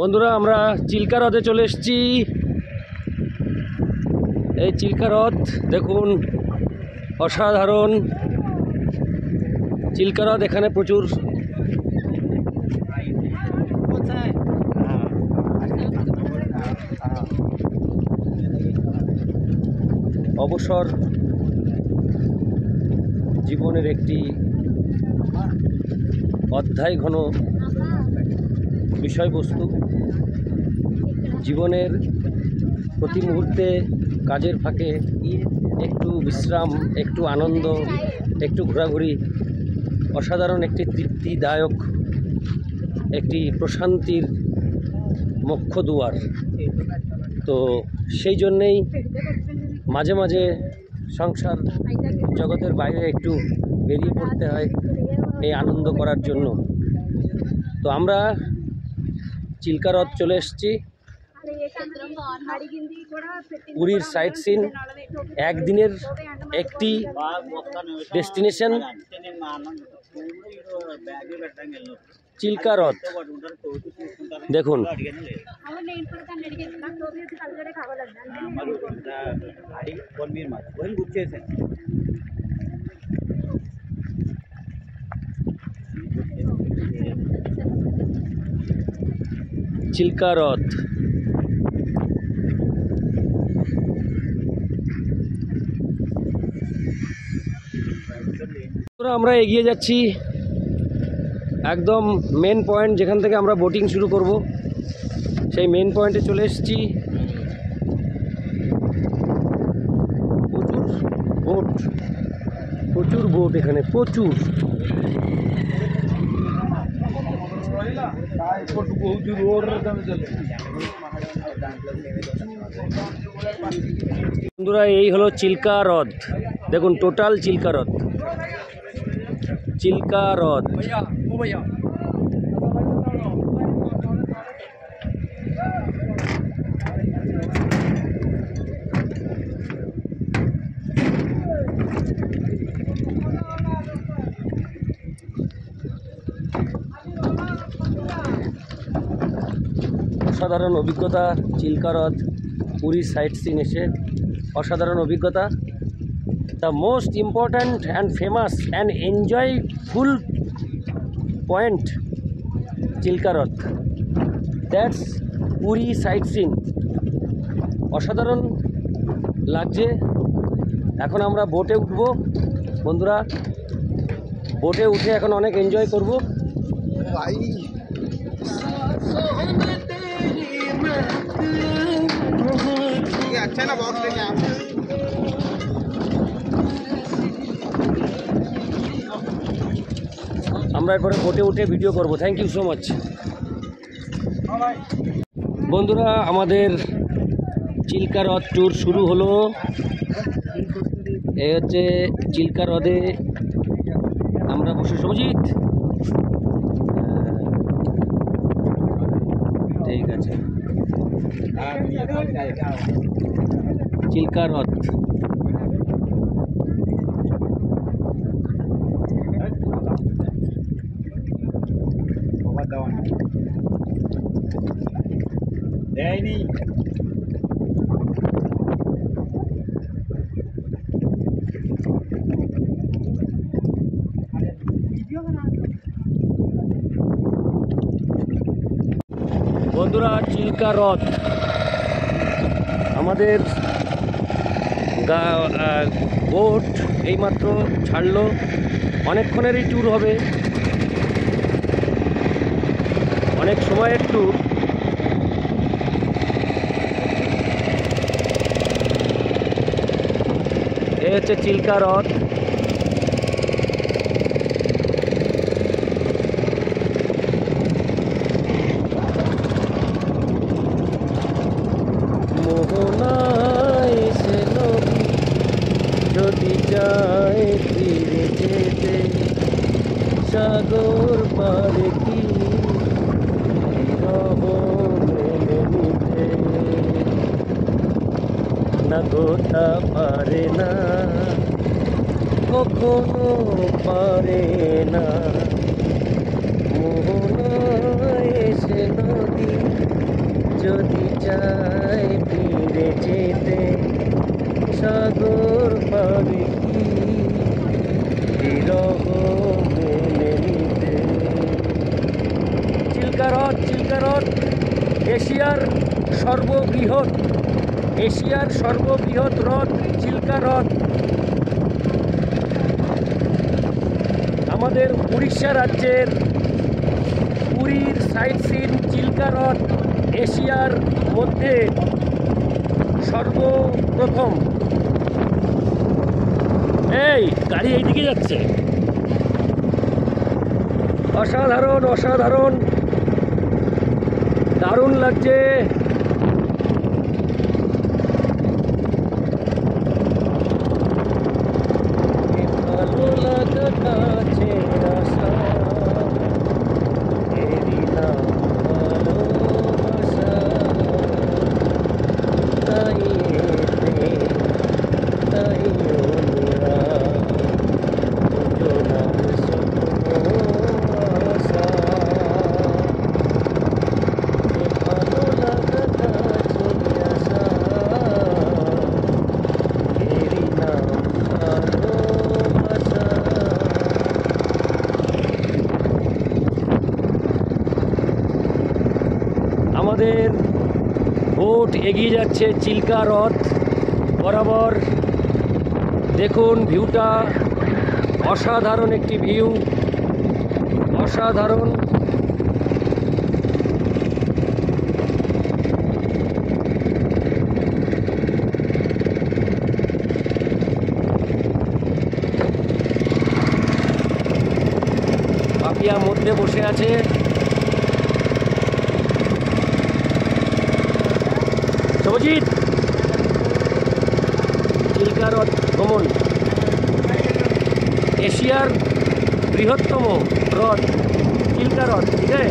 বন্ধুরা আমরা চিল্কা হ্রদে চলে এসেছি। এই চিল্কা হ্রদ দেখুন, অসাধারণ চিল্কা হ্রদ। এখানে প্রচুর অবসর জীবনের একটি অধ্যায় ঘন বিষয়বস্তু। জীবনের প্রতি মুহূর্তে কাজের ফাঁকে একটু বিশ্রাম, একটু আনন্দ, একটু ঘোরাঘুরি অসাধারণ একটি তৃপ্তিদায়ক, একটি প্রশান্তির মোক্ষ দুয়ার। তো সেই জন্যেই মাঝে মাঝে সংসার জগতের বাইরে একটু বেরিয়ে পড়তে হয় এই আনন্দ করার জন্য। তো আমরা চিল্কা হ্রদ চলে এসেছি। পুরীর সাইট সিন, একদিনের একটি ডেস্টিনেশন চিল্কা হ্রদ। দেখুন চিল্কা হ্রদ। আমরা এগিয়ে যাচ্ছি একদম মেন পয়েন্ট, যেখান থেকে আমরা বোটিং শুরু করব। সেই মেন পয়েন্টে চলে এসেছি। প্রচুর বোট এখানে, প্রচুর। বন্ধুরা এই হলো চিল্কা হ্রদ। দেখুন টোটাল চিল্কা হ্রদ। চিল্কা হ্রদ অসাধারণ অভিজ্ঞতা। চিল্কা হ্রদ পুরীর সাইট সিন এসে অসাধারণ অভিজ্ঞতা। The most important and famous and enjoyful point Chilka হ্রদ, দ্যাটস পুরী সাইট সিন। অসাধারণ লাগছে। এখন আমরা বোটে উঠব বন্ধুরা। বোটে উঠে এখন অনেক এনজয় করব। আমরা এরপরে বোটে উঠে ভিডিও করব। Thank you so much. বন্ধুরা আমাদের চিল্কা হ্রদ ট্যুর শুরু হলো। এই হচ্ছে চিল্কা হ্রদে আমরা বসে সবজিৎ, ঠিক আছে। চিল্কা হ্রদ বন্ধুরা, চিল্কা হ্রদ আমাদের বোট এইমাত্র ছাড়লো। অনেকক্ষণেরই ট্যুর হবে, অনেক সময়ের ট্যুর। এই হচ্ছে চিল্কা হ্রদ। মোহনায় সে নদী যদি যায় ফিরে যেতে, সাগর পারে কি না গোটা পারে না, কখনো পারে না। মোহনায় সে নদী চায় ফিরে যেতে সাগর পাবে কি বিরহ মেনে নিতে। চিল্কা হ্রদ, চিল্কা হ্রদ এশিয়ার সর্ববৃহৎ হ্রদ চিল্কা হ্রদ। আমাদের উড়িষ্যা রাজ্যের পুরীর সাইট সিন চিল্কা হ্রদ এশিয়ার মধ্যে সর্বপ্রথম। এই গাড়ি এইদিকে যাচ্ছে। অসাধারণ অসাধারণ, দারুণ লাগছে। ভালো লাগা কাছে আসা, এরই নাম ভালোবাসা। তাই এতে তাই ওরা দুজনার স্বপ্ন আশা। ভালো লাগা কাছে আসা, এরই নাম ভালোবাসা। আমাদের বোট এগিয়ে যাচ্ছে চিল্কা হ্রদ বরাবর। দেখুন ভিউটা, অসাধারণ একটি ভিউ, অসাধারণ। পাপিয়া মধ্যে বসে আছে। শুভজিৎ, চিল্কা হ্রদ ভ্রমণ, এশিয়ার বৃহত্তম হ্রদ চিল্কা হ্রদ, ঠিক আছে।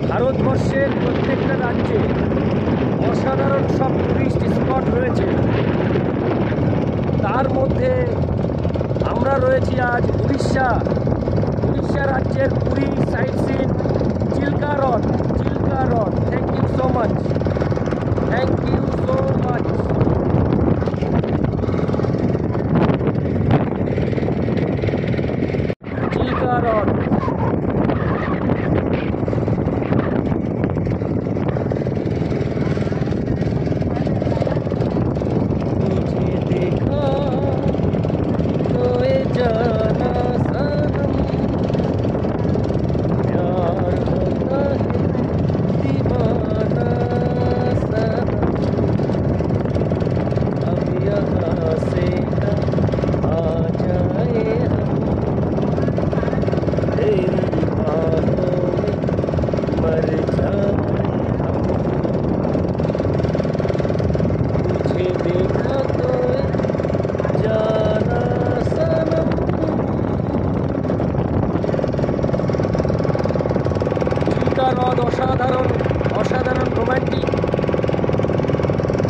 ভারতবর্ষের প্রত্যেকটা রাজ্যে অসাধারণ সব টুরিস্ট স্পট রয়েছে। তার মধ্যে আমরা রয়েছি আজ উড়িষ্যা রাজ্যের পুরী সাইট সিন চিল্কা হ্রদ। Thank you so much, thank you so much. Chilka হ্রদ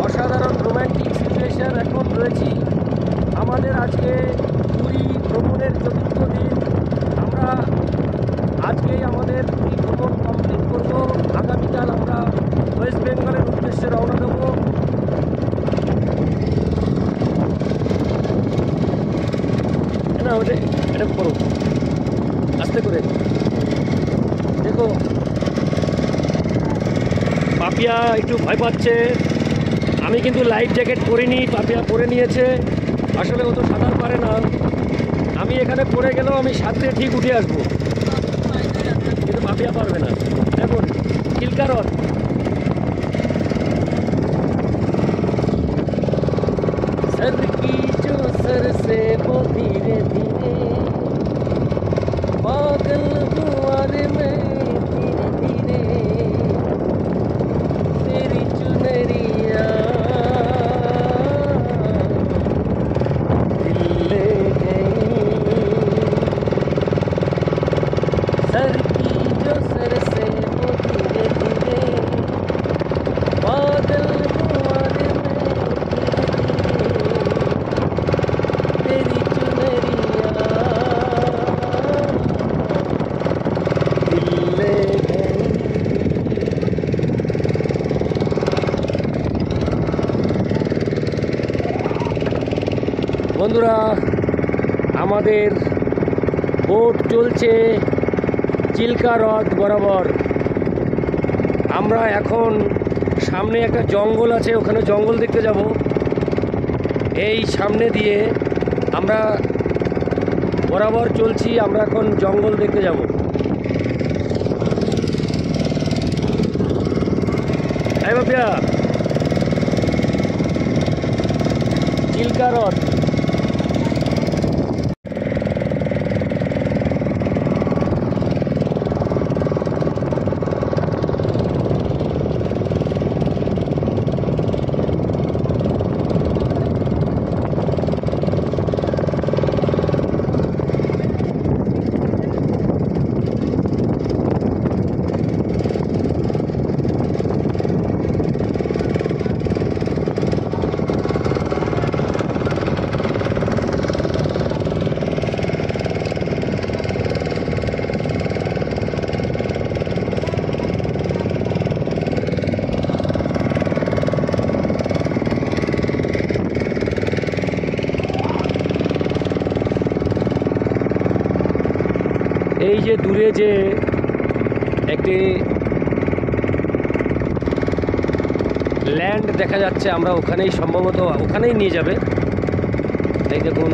অসাধারণ রোম্যান্টিক সিচুয়েশন এখন রয়েছি। আমাদের আজকে পুরী ভ্রমণের চতুর্থ দিন। আমরা আজকেই আমাদের পুরী ভ্রমণ কমপ্লিট করব। আগামীকাল আমরা ওয়েস্ট বেঙ্গলের উদ্দেশ্যে রওনা দেব। না ওটা এটা করো আস্তে করে। দেখো পাপিয়া একটু ভয় পাচ্ছে। আমি কিন্তু লাইফ জ্যাকেট পরিনি, পাপিয়া পরে নিয়েছে। আসলে ও তো সাঁতার পারে না। আমি এখানে পড়ে গেলেও আমি সাঁতরে ঠিক উঠে আসবো, কিন্তু পাপিয়া পারবে না। এখন চিল্কা হ্রদ सर की जो सर से वो धीरे धीरे पागल हुआ रे मैं धीरे धीरे तेरी चुनरिया दिल ले गई। सर की जो सर से वो धीरे धीरे पागल हुआ रे मैं বন্ধুরা, আমাদের বোট চলছে চিল্কা হ্রদ বরাবর। আমরা এখন সামনে একটা জঙ্গল আছে, ওখানে জঙ্গল দেখতে যাব। এই সামনে দিয়ে আমরা বরাবর চলছি, আমরা এখন জঙ্গল দেখতে যাব। এই বাপিয়া, চিল্কা হ্রদ। এই যে দূরে যে একটি ল্যান্ড দেখা যাচ্ছে, আমরা ওখানেই সম্ভবত ওখানেই নিয়ে যাবে। এই দেখুন,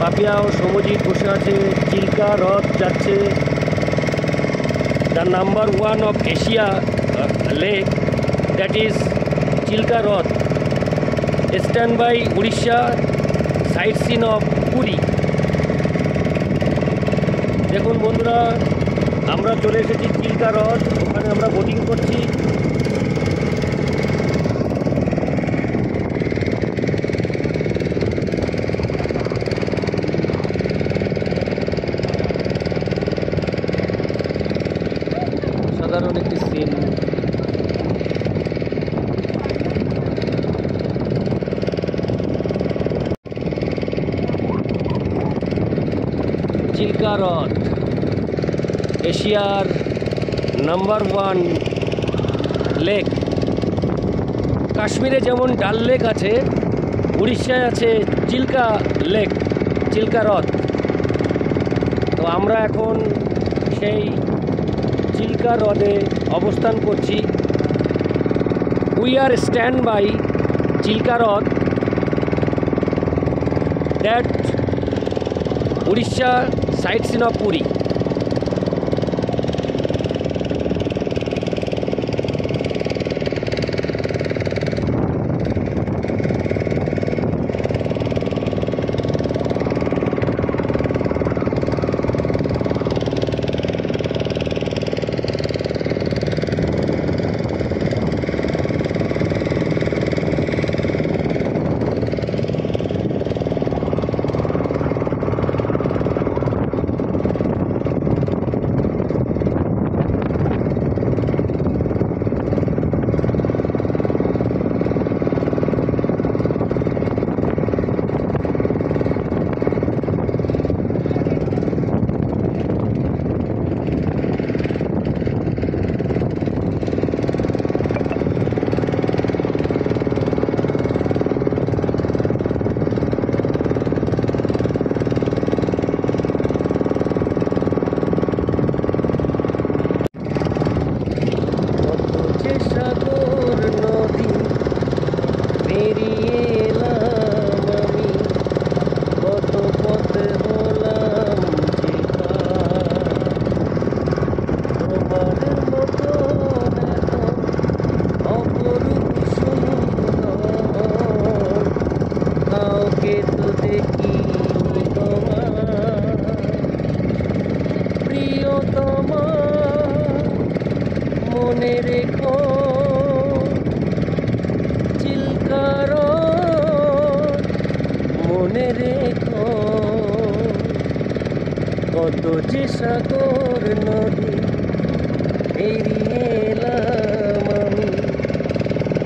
পাপিয়া ও সমজিৎ বসে আছে। চিল্কা হ্রদ যাচ্ছে। The number 1 of Asia lake, that is Chilka হ্রদ। Stand by Orissa, site scene of Puri. দেখুন বন্ধুরা, আমরা চলে এসেছি চিল্কা হ্রদ, ওখানে আমরা বোটিং করছি। সাধারণ একটি সিন। চিল্কা হ্রদ এশিয়ার নাম্বার 1 লেক। কাশ্মীরে যেমন ডাল লেক আছে, উড়িষ্যায় আছে চিল্কা লেক, চিল্কা হ্রদ। তো আমরা এখন সেই চিল্কা হ্রদে অবস্থান করছি। We are stand by Chilka হ্রদ that Orissa site scene of Puri. মনে রেখো চিলকার মনে রেখো কত যে সাগর নদী পেরিয়ে এলাম আমি,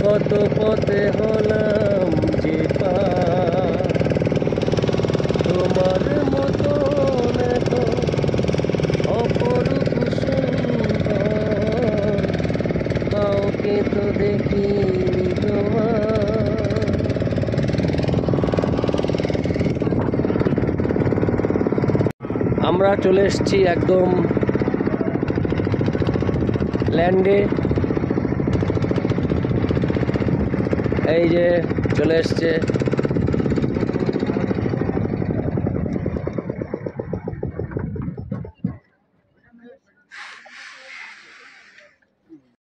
কত পথে হলাম যে পার। তোমার মতো এত অপরূপ সুন্দর কাউকে তো দেখিনি তোমার। আমরা চলে এসেছি একদম ল্যান্ডে। এই যে চলে এসছে